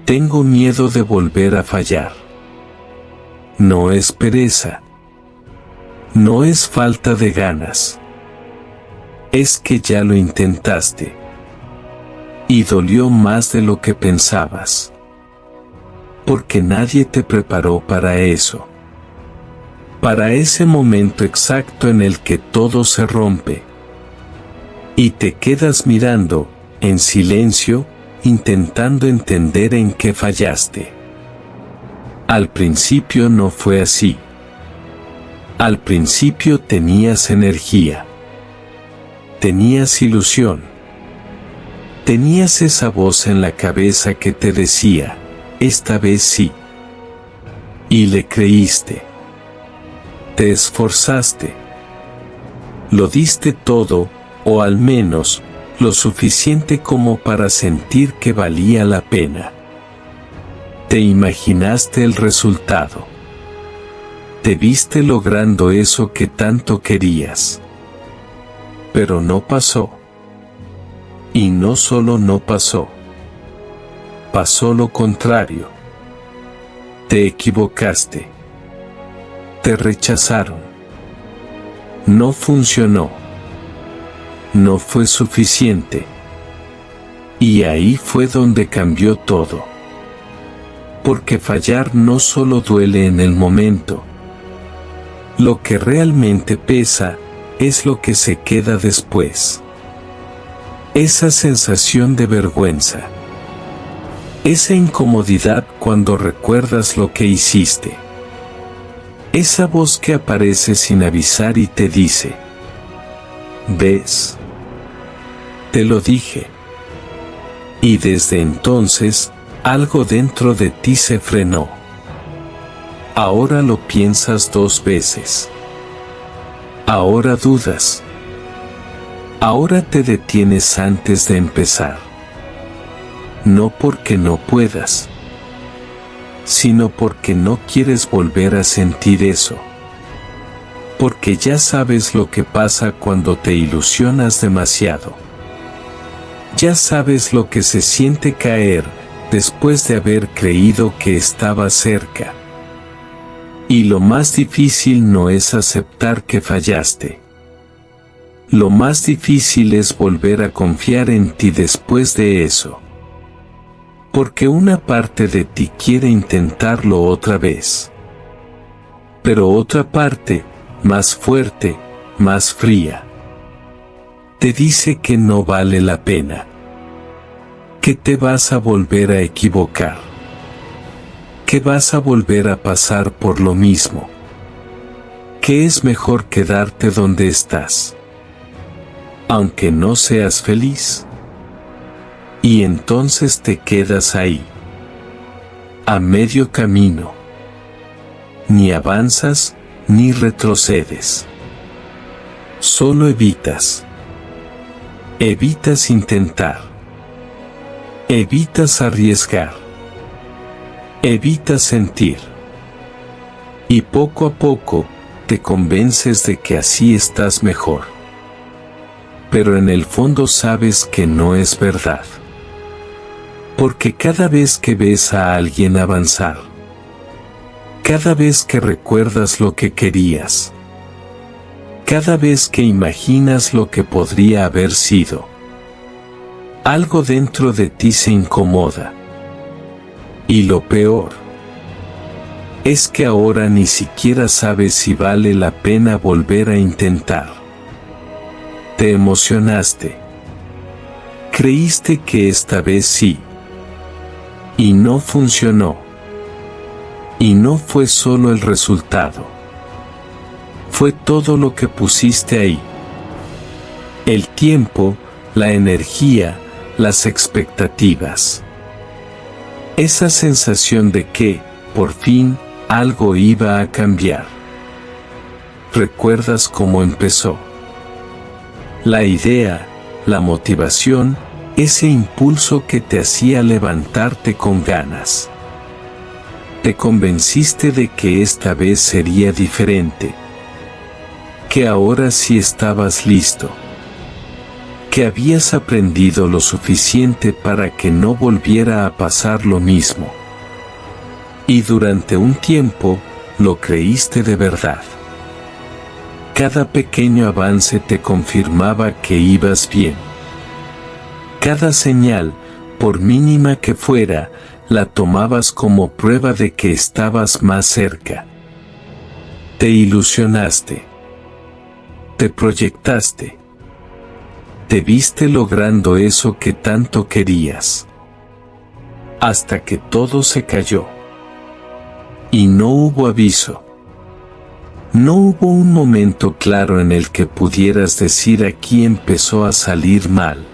Tengo miedo de volver a fallar. No es pereza. No es falta de ganas. Es que ya lo intentaste. Y dolió más de lo que pensabas. Porque nadie te preparó para eso. Para ese momento exacto en el que todo se rompe. Y te quedas mirando, en silencio, intentando entender en qué fallaste. Al principio no fue así. Al principio tenías energía. Tenías ilusión. Tenías esa voz en la cabeza que te decía, esta vez sí. Y le creíste. Te esforzaste. Lo diste todo, o al menos, lo suficiente como para sentir que valía la pena. Te imaginaste el resultado. Te viste logrando eso que tanto querías. Pero no pasó. Y no solo no pasó. Pasó lo contrario. Te equivocaste. Te rechazaron. No funcionó. No fue suficiente. Y ahí fue donde cambió todo. Porque fallar no solo duele en el momento. Lo que realmente pesa es lo que se queda después. Esa sensación de vergüenza. Esa incomodidad cuando recuerdas lo que hiciste. Esa voz que aparece sin avisar y te dice: ¿ves? Te lo dije. Y desde entonces, algo dentro de ti se frenó. Ahora lo piensas 2 veces. Ahora dudas. Ahora te detienes antes de empezar. No porque no puedas, sino porque no quieres volver a sentir eso. Porque ya sabes lo que pasa cuando te ilusionas demasiado. Ya sabes lo que se siente caer después de haber creído que estaba cerca. Y lo más difícil no es aceptar que fallaste. Lo más difícil es volver a confiar en ti después de eso. Porque una parte de ti quiere intentarlo otra vez. Pero otra parte, más fuerte, más fría, te dice que no vale la pena. Que te vas a volver a equivocar. Que vas a volver a pasar por lo mismo. Que es mejor quedarte donde estás. Aunque no seas feliz. Y entonces te quedas ahí. A medio camino. Ni avanzas, ni retrocedes. Solo evitas. Evitas intentar. Evitas arriesgar. Evitas sentir. Y poco a poco, te convences de que así estás mejor. Pero en el fondo sabes que no es verdad. Porque cada vez que ves a alguien avanzar, cada vez que recuerdas lo que querías, cada vez que imaginas lo que podría haber sido, algo dentro de ti se incomoda. Y lo peor es que ahora ni siquiera sabes si vale la pena volver a intentar. Te emocionaste. Creíste que esta vez sí. Y no funcionó. Y no fue solo el resultado. Fue todo lo que pusiste ahí. El tiempo, la energía, las expectativas. Esa sensación de que, por fin, algo iba a cambiar. ¿Recuerdas cómo empezó? La idea, la motivación, ese impulso que te hacía levantarte con ganas. Te convenciste de que esta vez sería diferente. Que ahora sí estabas listo. que habías aprendido lo suficiente para que no volviera a pasar lo mismo. Y durante un tiempo, lo creíste de verdad. Cada pequeño avance te confirmaba que ibas bien. Cada señal, por mínima que fuera, la tomabas como prueba de que estabas más cerca. Te ilusionaste. Te proyectaste. Te viste logrando eso que tanto querías. Hasta que todo se cayó. Y no hubo aviso. No hubo un momento claro en el que pudieras decir aquí empezó a salir mal.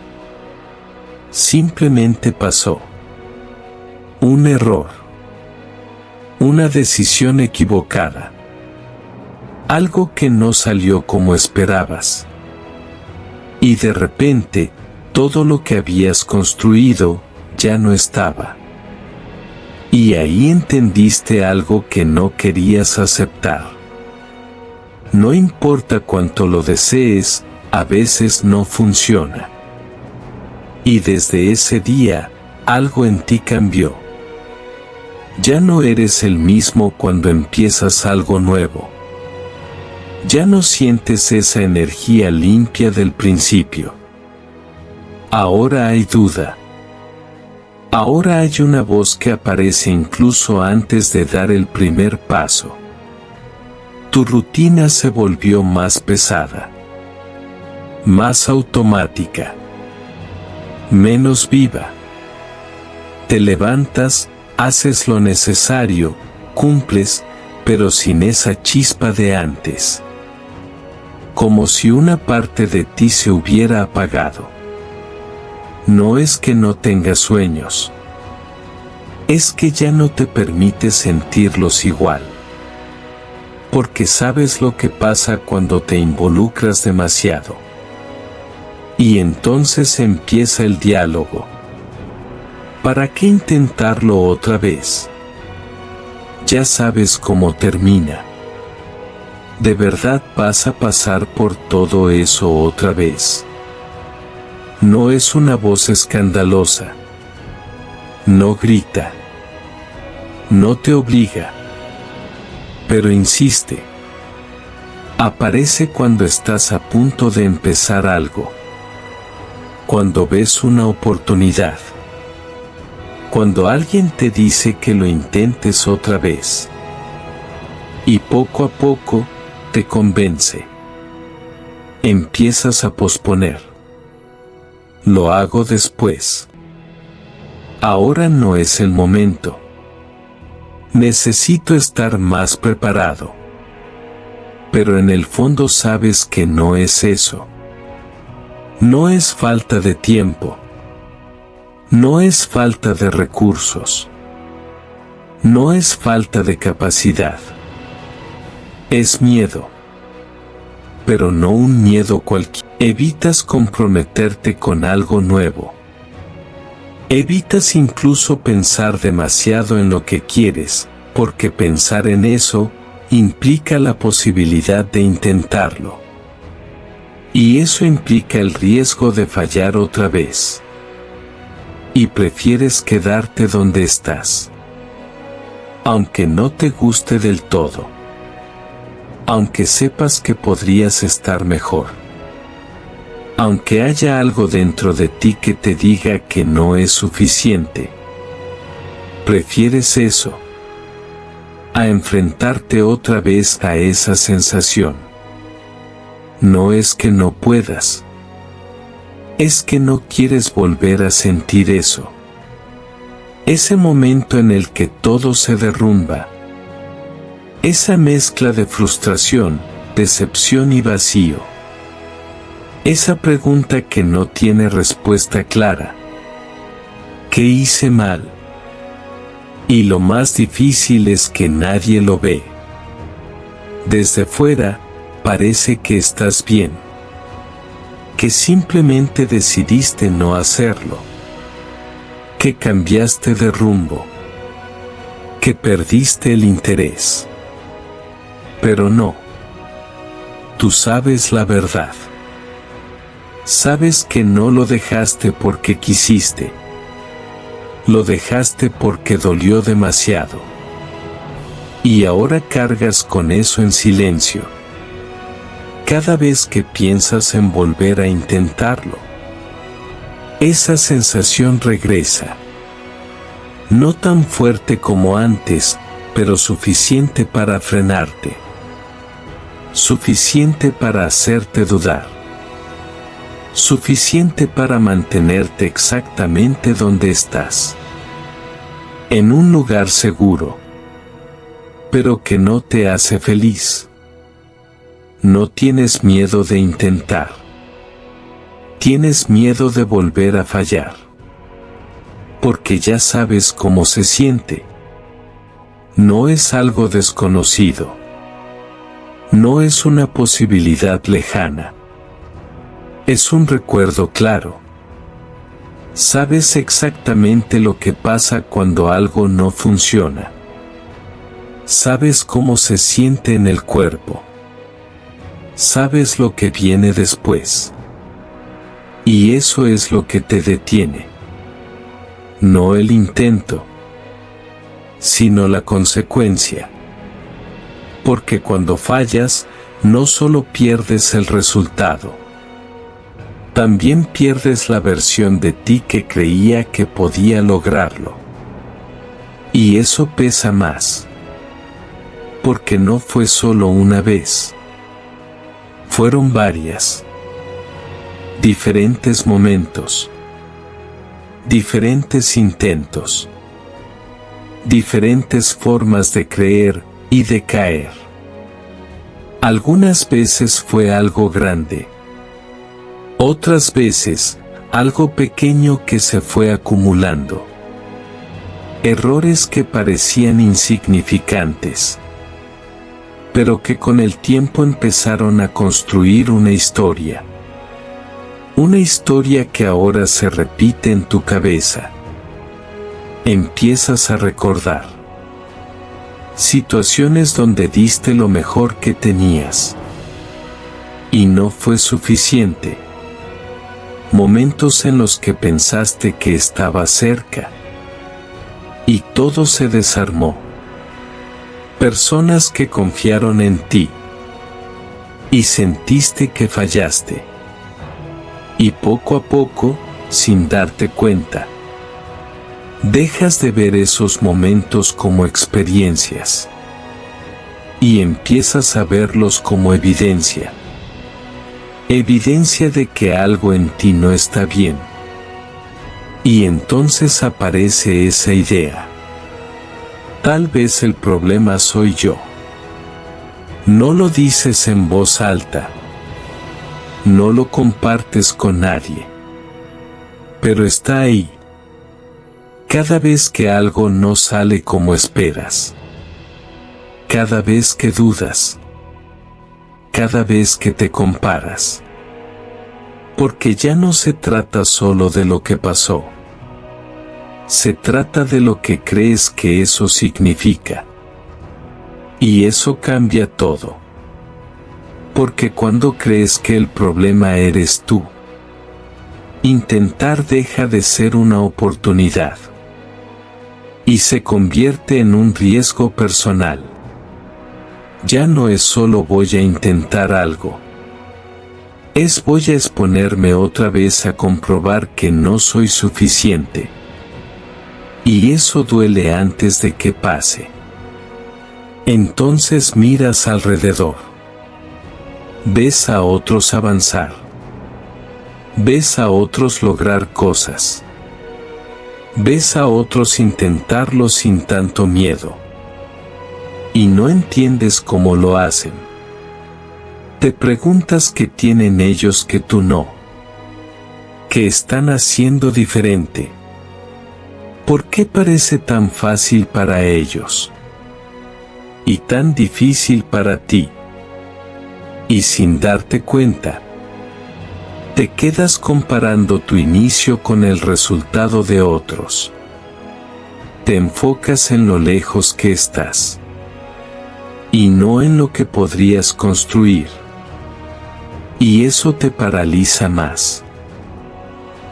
Simplemente pasó. Un error. Una decisión equivocada. Algo que no salió como esperabas. Y de repente, todo lo que habías construido, ya no estaba. Y ahí entendiste algo que no querías aceptar. No importa cuánto lo desees, a veces no funciona. Y desde ese día, algo en ti cambió. Ya no eres el mismo cuando empiezas algo nuevo. Ya no sientes esa energía limpia del principio. Ahora hay duda. Ahora hay una voz que aparece incluso antes de dar el primer paso. Tu rutina se volvió más pesada. Más automática. Menos viva. Te levantas, haces lo necesario, cumples, pero sin esa chispa de antes. Como si una parte de ti se hubiera apagado. No es que no tengas sueños. Es que ya no te permites sentirlos igual. Porque sabes lo que pasa cuando te involucras demasiado. Y entonces empieza el diálogo. ¿Para qué intentarlo otra vez? Ya sabes cómo termina. ¿De verdad vas a pasar por todo eso otra vez? No es una voz escandalosa. No grita. No te obliga. Pero insiste. Aparece cuando estás a punto de empezar algo. Cuando ves una oportunidad. Cuando alguien te dice que lo intentes otra vez. Y poco a poco, te convence. Empiezas a posponer. Lo hago después. Ahora no es el momento. Necesito estar más preparado. Pero en el fondo sabes que no es eso. No es falta de tiempo. No es falta de recursos. No es falta de capacidad. Es miedo. Pero no un miedo cualquiera. Evitas comprometerte con algo nuevo. Evitas incluso pensar demasiado en lo que quieres, porque pensar en eso implica la posibilidad de intentarlo. Y eso implica el riesgo de fallar otra vez. Y prefieres quedarte donde estás. Aunque no te guste del todo. Aunque sepas que podrías estar mejor. Aunque haya algo dentro de ti que te diga que no es suficiente. Prefieres eso. A enfrentarte otra vez a esa sensación. No es que no puedas. Es que no quieres volver a sentir eso. Ese momento en el que todo se derrumba. Esa mezcla de frustración, decepción y vacío. Esa pregunta que no tiene respuesta clara. ¿Qué hice mal? Y lo más difícil es que nadie lo ve. Desde fuera, parece que estás bien. Que simplemente decidiste no hacerlo. Que cambiaste de rumbo. Que perdiste el interés. Pero no. Tú sabes la verdad. Sabes que no lo dejaste porque quisiste. Lo dejaste porque dolió demasiado. Y ahora cargas con eso en silencio. Cada vez que piensas en volver a intentarlo, esa sensación regresa. No tan fuerte como antes, pero suficiente para frenarte. Suficiente para hacerte dudar. Suficiente para mantenerte exactamente donde estás. En un lugar seguro, pero que no te hace feliz. No tienes miedo de intentar. Tienes miedo de volver a fallar. Porque ya sabes cómo se siente. No es algo desconocido. No es una posibilidad lejana. Es un recuerdo claro. Sabes exactamente lo que pasa cuando algo no funciona. Sabes cómo se siente en el cuerpo. Sabes lo que viene después. Y eso es lo que te detiene. No el intento, sino la consecuencia. Porque cuando fallas, no solo pierdes el resultado, también pierdes la versión de ti que creía que podía lograrlo. Y eso pesa más. Porque no fue solo una vez. Fueron varias. Diferentes momentos. Diferentes intentos. Diferentes formas de creer y de caer. Algunas veces fue algo grande. Otras veces, algo pequeño que se fue acumulando. Errores que parecían insignificantes, pero que con el tiempo empezaron a construir una historia. Una historia que ahora se repite en tu cabeza. Empiezas a recordar situaciones donde diste lo mejor que tenías y no fue suficiente. Momentos en los que pensaste que estaba cerca y todo se desarmó. Personas que confiaron en ti y sentiste que fallaste. Y poco a poco, sin darte cuenta, dejas de ver esos momentos como experiencias y empiezas a verlos como evidencia. Evidencia de que algo en ti no está bien. Y entonces aparece esa idea. Tal vez el problema soy yo. No lo dices en voz alta. No lo compartes con nadie. Pero está ahí. Cada vez que algo no sale como esperas. Cada vez que dudas. Cada vez que te comparas. Porque ya no se trata solo de lo que pasó. Se trata de lo que crees que eso significa. Y eso cambia todo. Porque cuando crees que el problema eres tú, intentar deja de ser una oportunidad. Y se convierte en un riesgo personal. Ya no es solo voy a intentar algo. Es voy a exponerme otra vez a comprobar que no soy suficiente. Y eso duele antes de que pase. Entonces miras alrededor. Ves a otros avanzar. Ves a otros lograr cosas. Ves a otros intentarlo sin tanto miedo. Y no entiendes cómo lo hacen. Te preguntas qué tienen ellos que tú no. ¿Qué están haciendo diferente? ¿Por qué parece tan fácil para ellos? Y tan difícil para ti. Y sin darte cuenta, te quedas comparando tu inicio con el resultado de otros. Te enfocas en lo lejos que estás. Y no en lo que podrías construir. Y eso te paraliza más.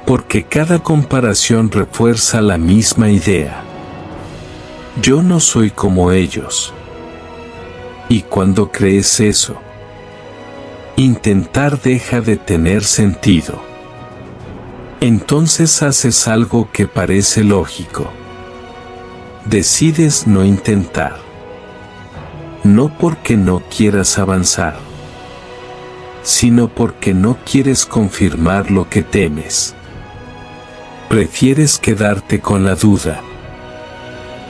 Porque cada comparación refuerza la misma idea. Yo no soy como ellos. Y cuando crees eso, intentar deja de tener sentido. Entonces haces algo que parece lógico. Decides no intentar. No porque no quieras avanzar, sino porque no quieres confirmar lo que temes. Prefieres quedarte con la duda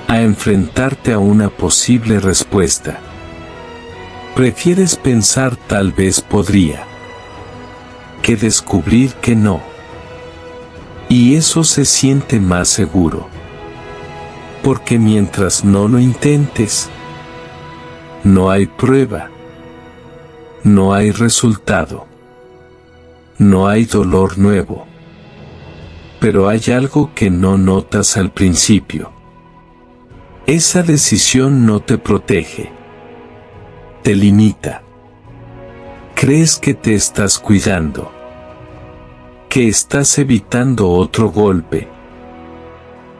a enfrentarte a una posible respuesta. Prefieres pensar tal vez podría que descubrir que no. Y eso se siente más seguro. Porque mientras no lo intentes, no hay prueba, no hay resultado, no hay dolor nuevo. Pero hay algo que no notas al principio. Esa decisión no te protege, te limita. Crees que te estás cuidando, que estás evitando otro golpe,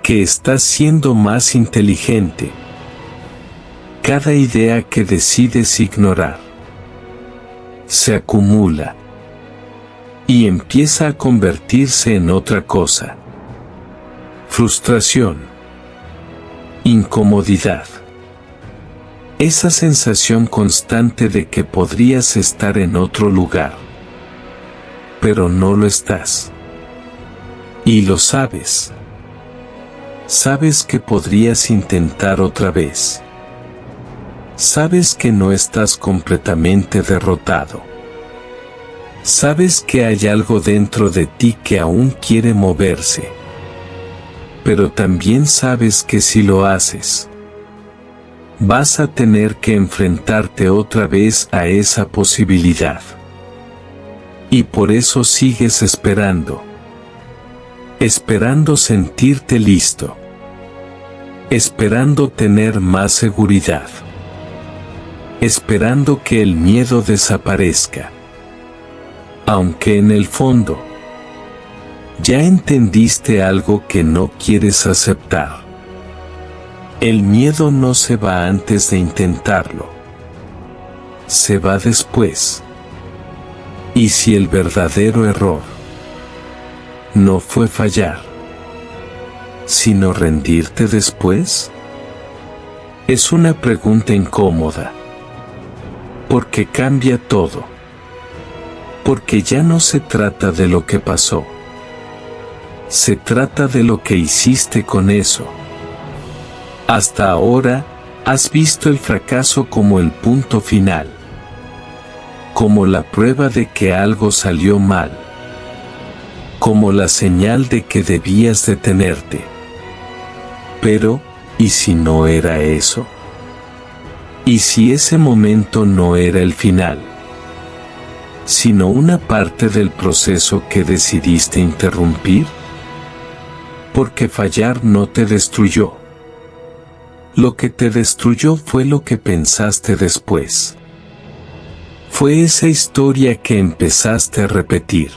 que estás siendo más inteligente. Cada idea que decides ignorar se acumula y empieza a convertirse en otra cosa. Frustración, incomodidad. Esa sensación constante de que podrías estar en otro lugar, pero no lo estás. Y lo sabes. Sabes que podrías intentar otra vez. Sabes que no estás completamente derrotado. Sabes que hay algo dentro de ti que aún quiere moverse. Pero también sabes que si lo haces, vas a tener que enfrentarte otra vez a esa posibilidad. Y por eso sigues esperando. Esperando sentirte listo. Esperando tener más seguridad. Esperando que el miedo desaparezca. Aunque en el fondo, ya entendiste algo que no quieres aceptar. El miedo no se va antes de intentarlo. Se va después. Y si el verdadero error no fue fallar, sino rendirte después, es una pregunta incómoda. Porque cambia todo. Porque ya no se trata de lo que pasó. Se trata de lo que hiciste con eso. Hasta ahora, has visto el fracaso como el punto final. Como la prueba de que algo salió mal. Como la señal de que debías detenerte. Pero, ¿y si no era eso? ¿Y si ese momento no era el final, sino una parte del proceso que decidiste interrumpir? Porque fallar no te destruyó. Lo que te destruyó fue lo que pensaste después. Fue esa historia que empezaste a repetir.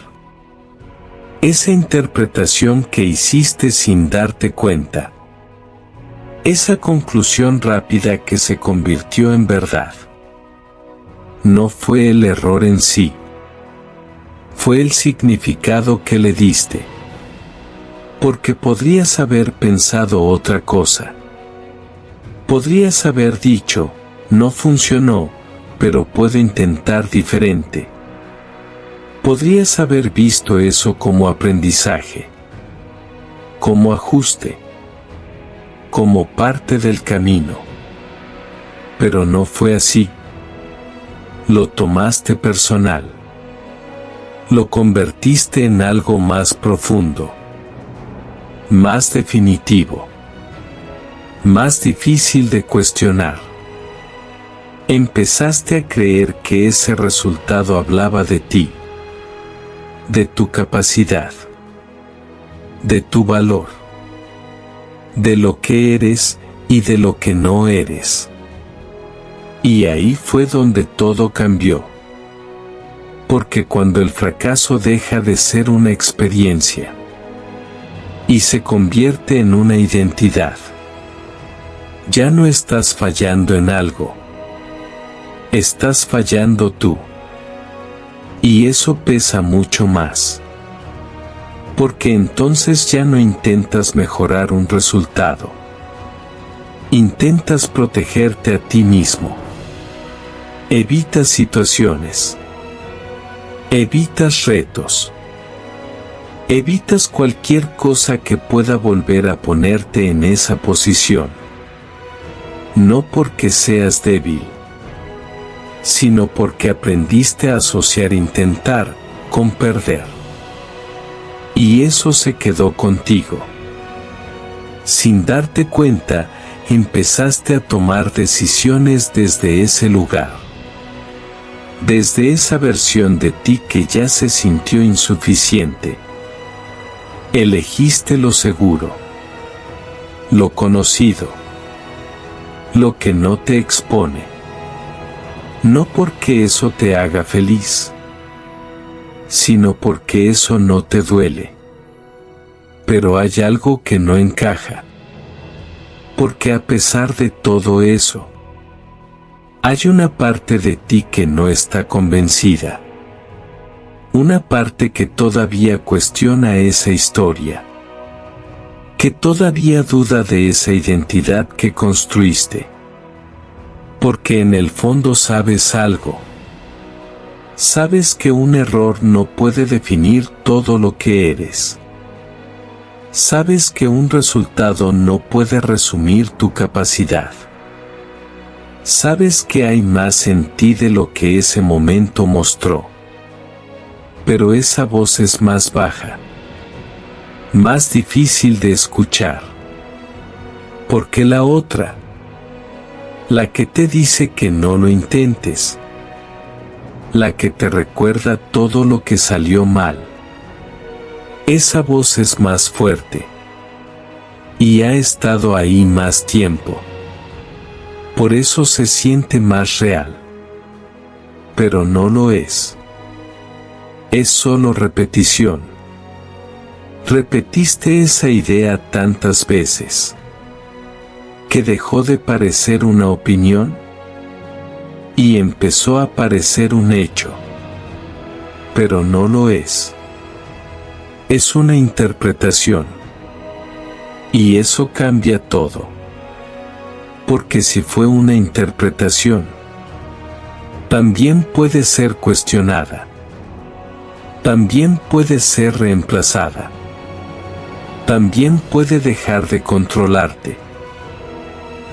Esa interpretación que hiciste sin darte cuenta. Esa conclusión rápida que se convirtió en verdad. No fue el error en sí. Fue el significado que le diste. Porque podrías haber pensado otra cosa. Podrías haber dicho, no funcionó, pero puedo intentar diferente. Podrías haber visto eso como aprendizaje. Como ajuste. Como parte del camino. Pero no fue así. Lo tomaste personal. Lo convertiste en algo más profundo. Más definitivo. Más difícil de cuestionar. Empezaste a creer que ese resultado hablaba de ti. De tu capacidad. De tu valor. De lo que eres y de lo que no eres. Y ahí fue donde todo cambió. Porque cuando el fracaso deja de ser una experiencia y se convierte en una identidad, ya no estás fallando en algo, estás fallando tú. Y eso pesa mucho más. Porque entonces ya no intentas mejorar un resultado. Intentas protegerte a ti mismo. Evitas situaciones. Evitas retos. Evitas cualquier cosa que pueda volver a ponerte en esa posición. No porque seas débil, sino porque aprendiste a asociar intentar con perder. Y eso se quedó contigo. Sin darte cuenta, empezaste a tomar decisiones desde ese lugar. Desde esa versión de ti que ya se sintió insuficiente. Elegiste lo seguro, lo conocido, lo que no te expone. No porque eso te haga feliz, sino porque eso no te duele. Pero hay algo que no encaja. Porque a pesar de todo eso, hay una parte de ti que no está convencida. Una parte que todavía cuestiona esa historia. Que todavía duda de esa identidad que construiste. Porque en el fondo sabes algo. Sabes que un error no puede definir todo lo que eres. Sabes que un resultado no puede resumir tu capacidad. Sabes que hay más en ti de lo que ese momento mostró. Pero esa voz es más baja. Más difícil de escuchar. Porque la otra, la que te dice que no lo intentes, la que te recuerda todo lo que salió mal, esa voz es más fuerte y ha estado ahí más tiempo. Por eso se siente más real, pero no lo es. Es solo repetición. Repetiste esa idea tantas veces que dejó de parecer una opinión y empezó a parecer un hecho. Pero no lo es. Es una interpretación. Y eso cambia todo. Porque si fue una interpretación, también puede ser cuestionada. También puede ser reemplazada. También puede dejar de controlarte.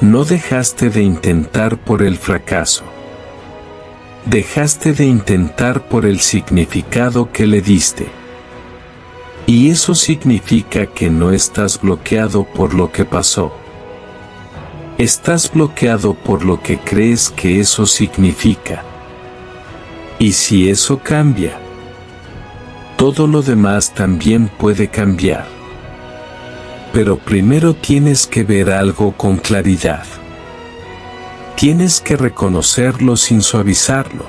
No dejaste de intentar por el fracaso. Dejaste de intentar por el significado que le diste. Y eso significa que no estás bloqueado por lo que pasó. Estás bloqueado por lo que crees que eso significa. Y si eso cambia, todo lo demás también puede cambiar. Pero primero tienes que ver algo con claridad. Tienes que reconocerlo sin suavizarlo.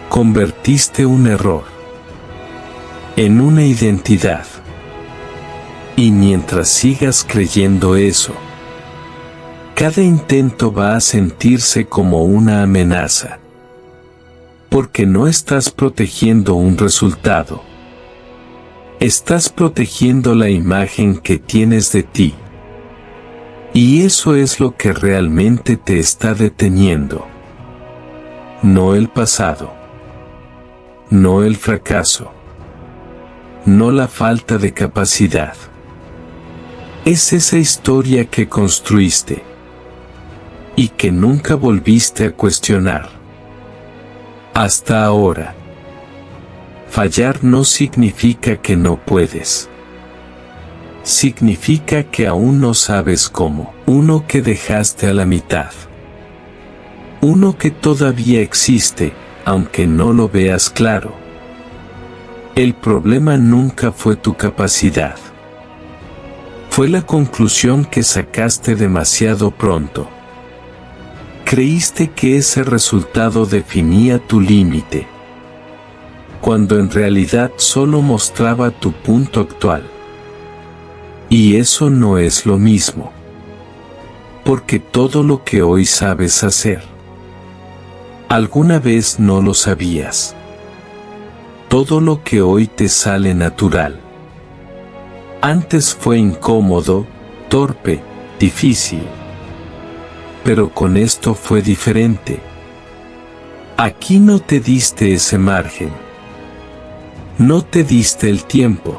Convertiste un error en una identidad. Y mientras sigas creyendo eso, cada intento va a sentirse como una amenaza. Porque no estás protegiendo un resultado. Estás protegiendo la imagen que tienes de ti. Y eso es lo que realmente te está deteniendo. No el pasado. No el fracaso. No la falta de capacidad. Es esa historia que construiste. Y que nunca volviste a cuestionar. Hasta ahora. Fallar no significa que no puedes. Significa que aún no sabes cómo. Uno que dejaste a la mitad. Uno que todavía existe, aunque no lo veas claro. El problema nunca fue tu capacidad. Fue la conclusión que sacaste demasiado pronto. Creíste que ese resultado definía tu límite. cuando en realidad solo mostraba tu punto actual. Y eso no es lo mismo. Porque todo lo que hoy sabes hacer, alguna vez no lo sabías. Todo lo que hoy te sale natural, antes fue incómodo, torpe, difícil. Pero con esto fue diferente. Aquí no te diste ese margen. No te diste el tiempo.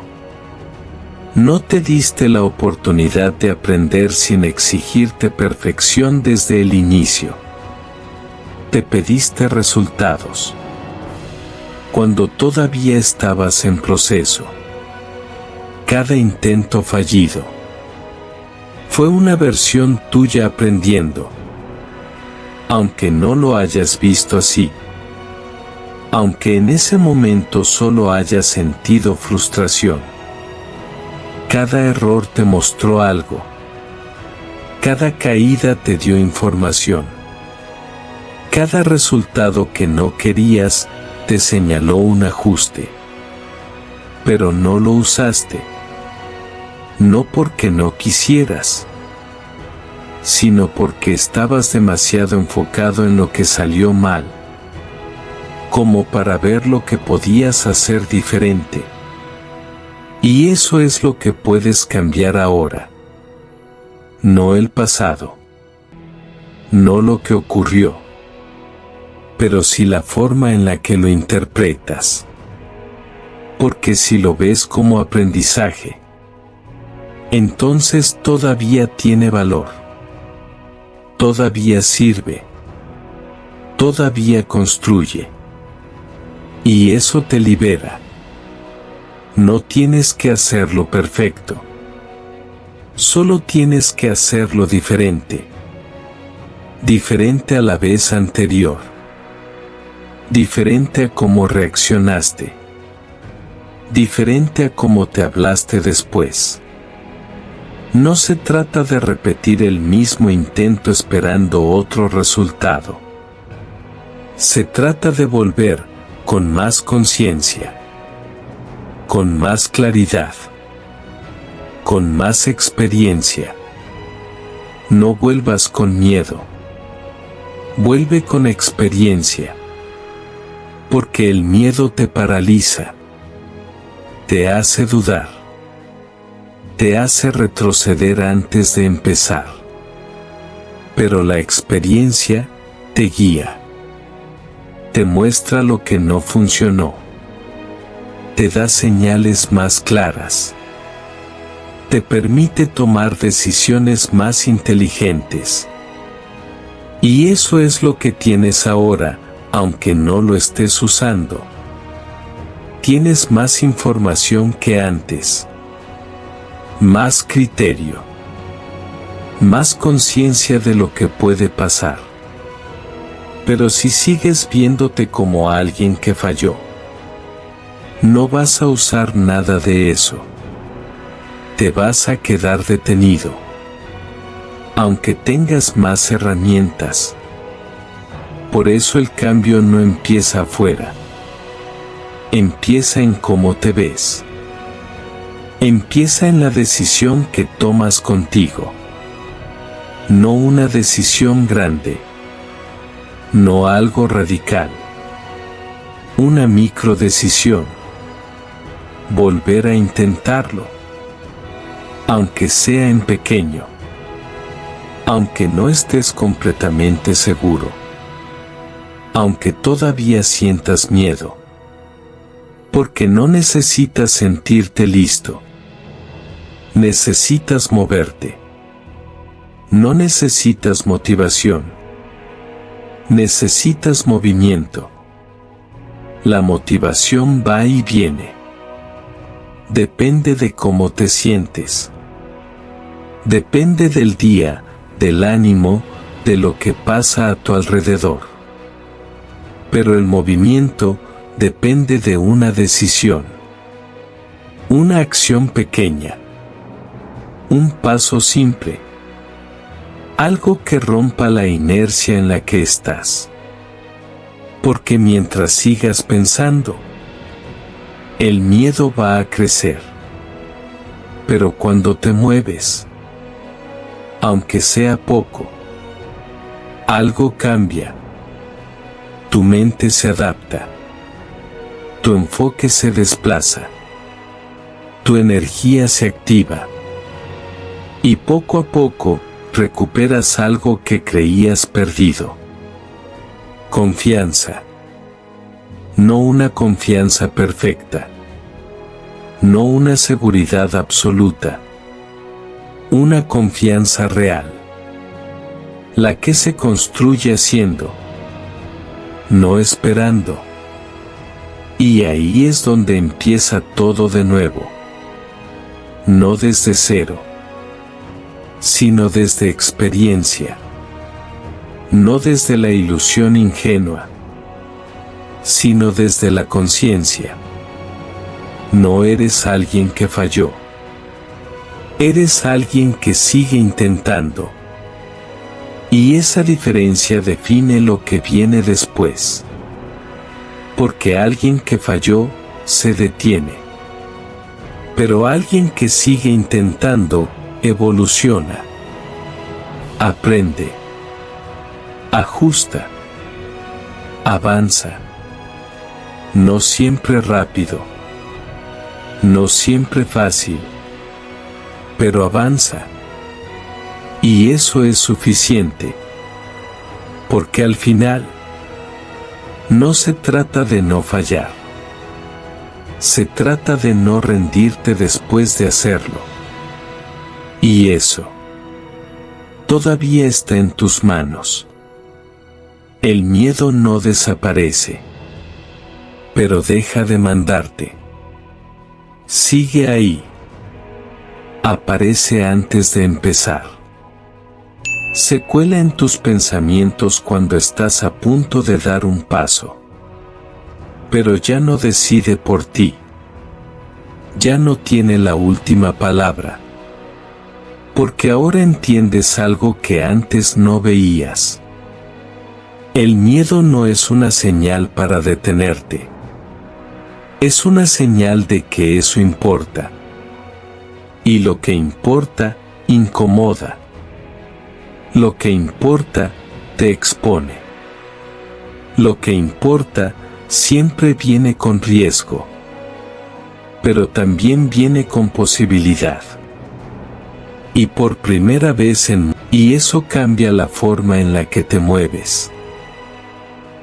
No te diste la oportunidad de aprender sin exigirte perfección desde el inicio. Te pediste resultados cuando todavía estabas en proceso. Cada intento fallido fue una versión tuya aprendiendo. Aunque no lo hayas visto así, aunque en ese momento solo hayas sentido frustración, cada error te mostró algo. Cada caída te dio información. Cada resultado que no querías te señaló un ajuste. Pero no lo usaste. No porque no quisieras, sino porque estabas demasiado enfocado en lo que salió mal, como para ver lo que podías hacer diferente. Y eso es lo que puedes cambiar ahora. No el pasado. No lo que ocurrió. Pero sí la forma en la que lo interpretas. Porque si lo ves como aprendizaje, entonces todavía tiene valor. Todavía sirve. Todavía construye. Y eso te libera. No tienes que hacerlo perfecto. Solo tienes que hacerlo diferente. Diferente a la vez anterior. Diferente a cómo reaccionaste. Diferente a cómo te hablaste después. No se trata de repetir el mismo intento esperando otro resultado. Se trata de volver con más conciencia, con más claridad, con más experiencia. No vuelvas con miedo. Vuelve con experiencia. Porque el miedo te paraliza. Te hace dudar. Te hace retroceder antes de empezar. Pero la experiencia te guía. Te muestra lo que no funcionó. Te da señales más claras. Te permite tomar decisiones más inteligentes. Y eso es lo que tienes ahora, aunque no lo estés usando. Tienes más información que antes. Más criterio. Más conciencia de lo que puede pasar. Pero si sigues viéndote como alguien que falló, no vas a usar nada de eso. Te vas a quedar detenido. Aunque tengas más herramientas. Por eso el cambio no empieza afuera. Empieza en cómo te ves. Empieza en la decisión que tomas contigo. No una decisión grande. No algo radical. Una microdecisión. Volver a intentarlo. Aunque sea en pequeño. Aunque no estés completamente seguro. Aunque todavía sientas miedo. Porque no necesitas sentirte listo. Necesitas moverte. No necesitas motivación. Necesitas movimiento. La motivación va y viene. Depende de cómo te sientes. Depende del día, del ánimo, de lo que pasa a tu alrededor. Pero el movimiento depende de una decisión. Una acción pequeña. Un paso simple. Algo que rompa la inercia en la que estás. Porque mientras sigas pensando, el miedo va a crecer. Pero cuando te mueves, aunque sea poco, algo cambia. Tu mente se adapta. Tu enfoque se desplaza. Tu energía se activa. Y poco a poco, recuperas algo que creías perdido. Confianza. No una confianza perfecta. No una seguridad absoluta. Una confianza real. La que se construye haciendo, no esperando. Y ahí es donde empieza todo de nuevo. No desde cero, sino desde experiencia. No desde la ilusión ingenua, sino desde la conciencia. No eres alguien que falló. Eres alguien que sigue intentando. Y esa diferencia define lo que viene después. Porque alguien que falló, se detiene. Pero alguien que sigue intentando, evoluciona. Aprende. Ajusta. Avanza. No siempre rápido. No siempre fácil. Pero avanza. Y eso es suficiente. Porque al final, no se trata de no fallar. Se trata de no rendirte después de hacerlo. Y eso todavía está en tus manos. El miedo no desaparece, pero deja de mandarte. Sigue ahí. Aparece antes de empezar. Se cuela en tus pensamientos cuando estás a punto de dar un paso. Pero ya no decide por ti. Ya no tiene la última palabra. Porque ahora entiendes algo que antes no veías. El miedo no es una señal para detenerte. Es una señal de que eso importa. Y lo que importa, incomoda. Lo que importa, te expone. Lo que importa, siempre viene con riesgo. Pero también viene con posibilidad. Y por primera vez y eso cambia la forma en la que te mueves.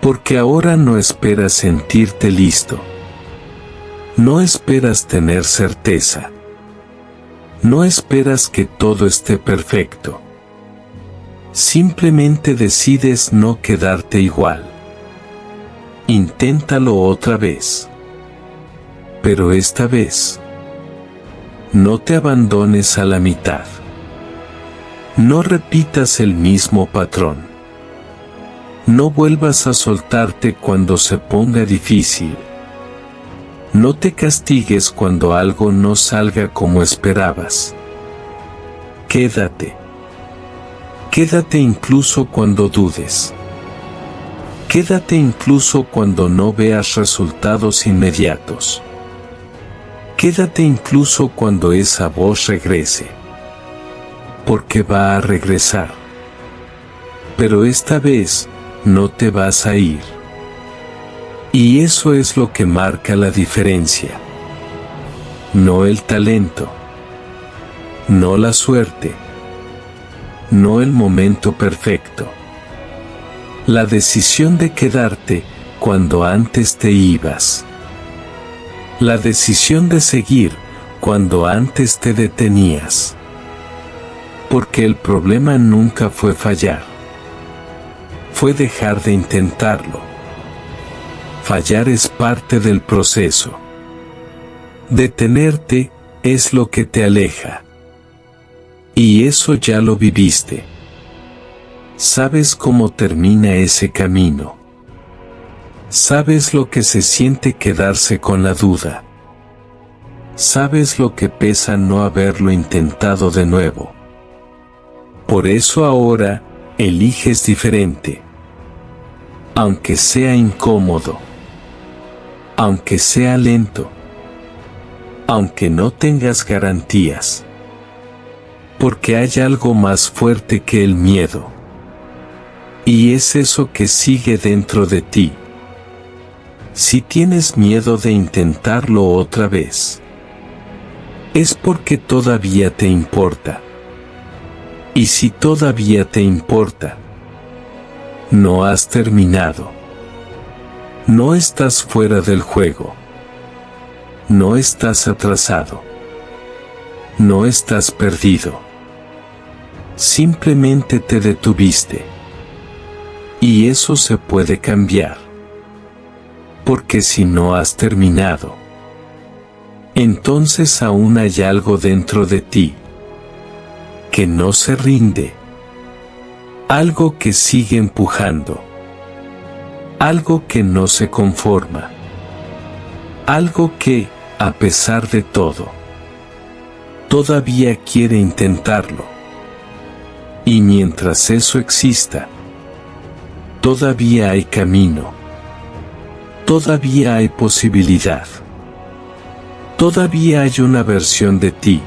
Porque ahora no esperas sentirte listo. No esperas tener certeza. No esperas que todo esté perfecto. Simplemente decides no quedarte igual. Inténtalo otra vez. Pero esta vez, no te abandones a la mitad. No repitas el mismo patrón. No vuelvas a soltarte cuando se ponga difícil. No te castigues cuando algo no salga como esperabas. Quédate. Quédate incluso cuando dudes. Quédate incluso cuando no veas resultados inmediatos. Quédate incluso cuando esa voz regrese. Porque va a regresar. Pero esta vez, no te vas a ir. Y eso es lo que marca la diferencia. No el talento. No la suerte. No el momento perfecto. La decisión de quedarte cuando antes te ibas. La decisión de seguir cuando antes te detenías. Porque el problema nunca fue fallar. Fue dejar de intentarlo. Fallar es parte del proceso. Detenerte es lo que te aleja. Y eso ya lo viviste. Sabes cómo termina ese camino. Sabes lo que se siente quedarse con la duda. Sabes lo que pesa no haberlo intentado de nuevo. Por eso ahora, eliges diferente. Aunque sea incómodo. Aunque sea lento. aunque no tengas garantías. Porque hay algo más fuerte que el miedo. Y es eso que sigue dentro de ti. Si tienes miedo de intentarlo otra vez, es porque todavía te importa. Y si todavía te importa, no has terminado. No estás fuera del juego. No estás atrasado. No estás perdido. Simplemente te detuviste. Y eso se puede cambiar. Porque si no has terminado, entonces aún hay algo dentro de ti que no se rinde. Algo que sigue empujando. Algo que no se conforma. Algo que, a pesar de todo, todavía quiere intentarlo. Y mientras eso exista, todavía hay camino. Todavía hay posibilidad. Todavía hay una versión de ti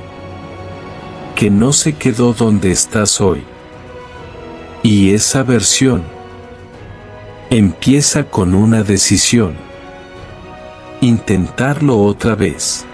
que no se quedó donde estás hoy. Y esa versión empieza con una decisión. Intentarlo otra vez.